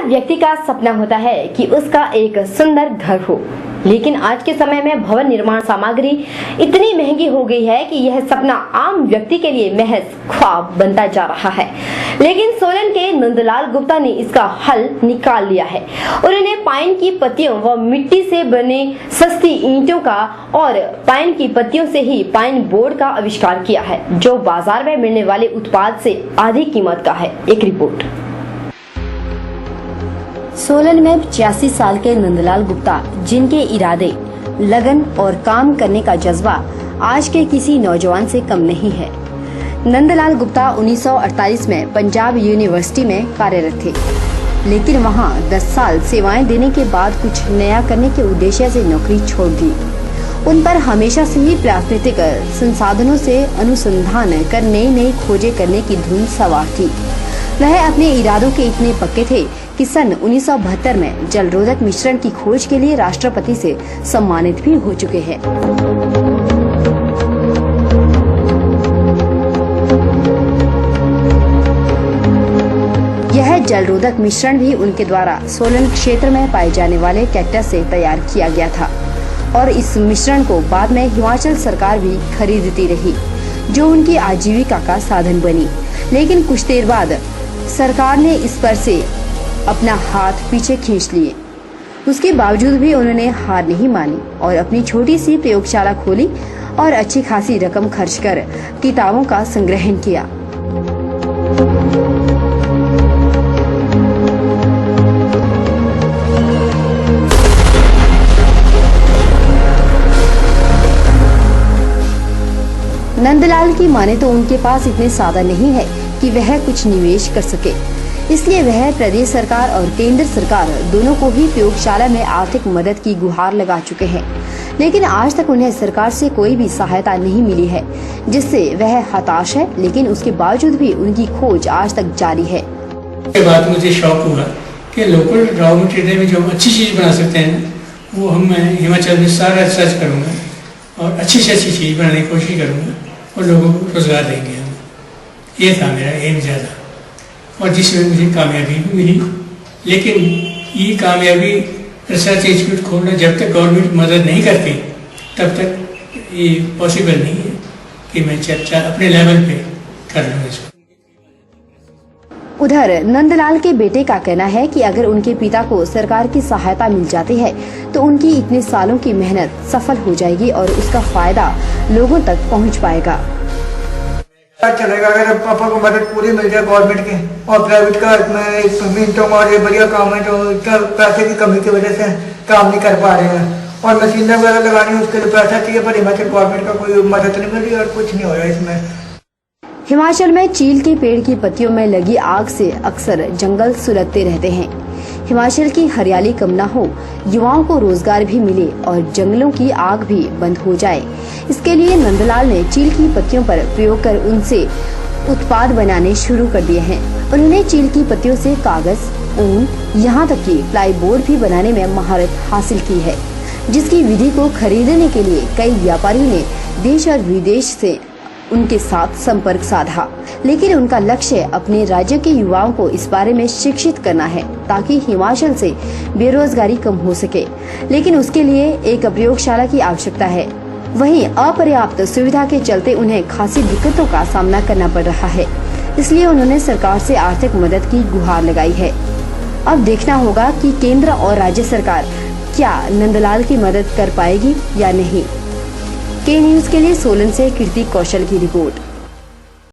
हर व्यक्ति का सपना होता है कि उसका एक सुंदर घर हो, लेकिन आज के समय में भवन निर्माण सामग्री इतनी महंगी हो गई है कि यह सपना आम व्यक्ति के लिए महज ख्वाब बनता जा रहा है। लेकिन सोलन के नंदलाल गुप्ता ने इसका हल निकाल लिया है। उन्होंने पाइन की पत्तियों व मिट्टी से बने सस्ती ईंटों का और पाइन की पत्तियों से ही पाइन बोर्ड का आविष्कार किया है, जो बाजार में मिलने वाले उत्पाद से आधी कीमत का है। एक रिपोर्ट। सोलन में 85 साल के नंदलाल गुप्ता, जिनके इरादे, लगन और काम करने का जज्बा आज के किसी नौजवान से कम नहीं है। नंदलाल गुप्ता 1948 में पंजाब यूनिवर्सिटी में कार्यरत थे, लेकिन वहां 10 साल सेवाएं देने के बाद कुछ नया करने के उद्देश्य से नौकरी छोड़ दी। उन पर हमेशा से ही प्राकृतिक संसाधनों से अनुसंधान कर नई खोजें करने की धुन सवार थी। वह अपने इरादों के इतने पक्के थे कि सन 1972 में जलरोधक मिश्रण की खोज के लिए राष्ट्रपति से सम्मानित भी हो चुके हैं। यह जलरोधक मिश्रण भी उनके द्वारा सोलन क्षेत्र में पाए जाने वाले कैक्टस से तैयार किया गया था और इस मिश्रण को बाद में हिमाचल सरकार भी खरीदती रही, जो उनकी आजीविका का साधन बनी। लेकिन कुछ देर बाद सरकार ने इस पर से अपना हाथ पीछे खींच लिए। उसके बावजूद भी उन्होंने हार नहीं मानी और अपनी छोटी सी प्रयोगशाला खोली और अच्छी खासी रकम खर्च कर किताबों का संग्रहण किया। नंदलाल की माने तो उनके पास इतने साधन नहीं है कि वह कुछ निवेश कर सके, इसलिए वह प्रदेश सरकार और केंद्र सरकार दोनों को ही प्रयोगशाला में आर्थिक मदद की गुहार लगा चुके हैं, लेकिन आज तक उन्हें सरकार से कोई भी सहायता नहीं मिली है, जिससे वह हताश है। लेकिन उसके बावजूद भी उनकी खोज आज तक जारी है। के बाद मुझे शौक हुआ कि लोकल रॉ मटेरियल में जो हम अच्छी चीज़ बना सकते हैं वो हम हिमाचल में सारा रिसर्च करूँगा और अच्छी से अच्छी चीज़ बनाने की कोशिश करूँगा और लोगों को रोजगार देंगे हम। ये था मेरा एम ज़्यादा, और जिसमें मुझे कामयाबी भी मिली। लेकिन ये कामयाबी रिसर्च इंस्टीट्यूट खोलना जब तक गवर्नमेंट मदद नहीं करती तब तक ये पॉसिबल नहीं है कि मैं चर्चा अपने लेवल पे कर लूँ इसको। उधर नंदलाल के बेटे का कहना है कि अगर उनके पिता को सरकार की सहायता मिल जाती है तो उनकी इतने सालों की मेहनत सफल हो जाएगी और उसका फायदा लोगों तक पहुंच पाएगा। चलेगा अगर पापा को मदद पूरी मिल जाए गवर्नमेंट की, और प्राइवेट का इसमें मिनटों और ये बढ़िया काम है जो पैसे की कमी की वजह से काम नहीं कर पा रहे हैं, और मशीनें वगैरह लगानी उसके लिए पैसा चाहिए, पर हिमाचल गवर्नमेंट का कोई मदद नहीं मिल रही और कुछ नहीं हो रहा इसमें। हिमाचल में चील के पेड़ की पत्तियों में लगी आग से अक्सर जंगल सुलगते रहते हैं। हिमाचल की हरियाली कम न हो, युवाओं को रोजगार भी मिले और जंगलों की आग भी बंद हो जाए, इसके लिए नंदलाल ने चील की पत्तियों पर प्रयोग कर उनसे उत्पाद बनाने शुरू कर दिए हैं। उन्होंने चील की पत्तियों से कागज, ऊन, यहाँ तक कि प्लाई बोर्ड भी बनाने में महारत हासिल की है, जिसकी विधि को खरीदने के लिए कई व्यापारियों ने देश और विदेश से उनके साथ संपर्क साधा। लेकिन उनका लक्ष्य अपने राज्य के युवाओं को इस बारे में शिक्षित करना है ताकि हिमाचल से बेरोजगारी कम हो सके। लेकिन उसके लिए एक प्रयोगशाला की आवश्यकता है। वहीं अपर्याप्त सुविधा के चलते उन्हें खासी दिक्कतों का सामना करना पड़ रहा है, इसलिए उन्होंने सरकार से आर्थिक मदद की गुहार लगाई है। अब देखना होगा कि केंद्र और राज्य सरकार क्या नंदलाल की मदद कर पाएगी या नहीं। के न्यूज़ के लिए सोलन से कीर्ति कौशल की रिपोर्ट।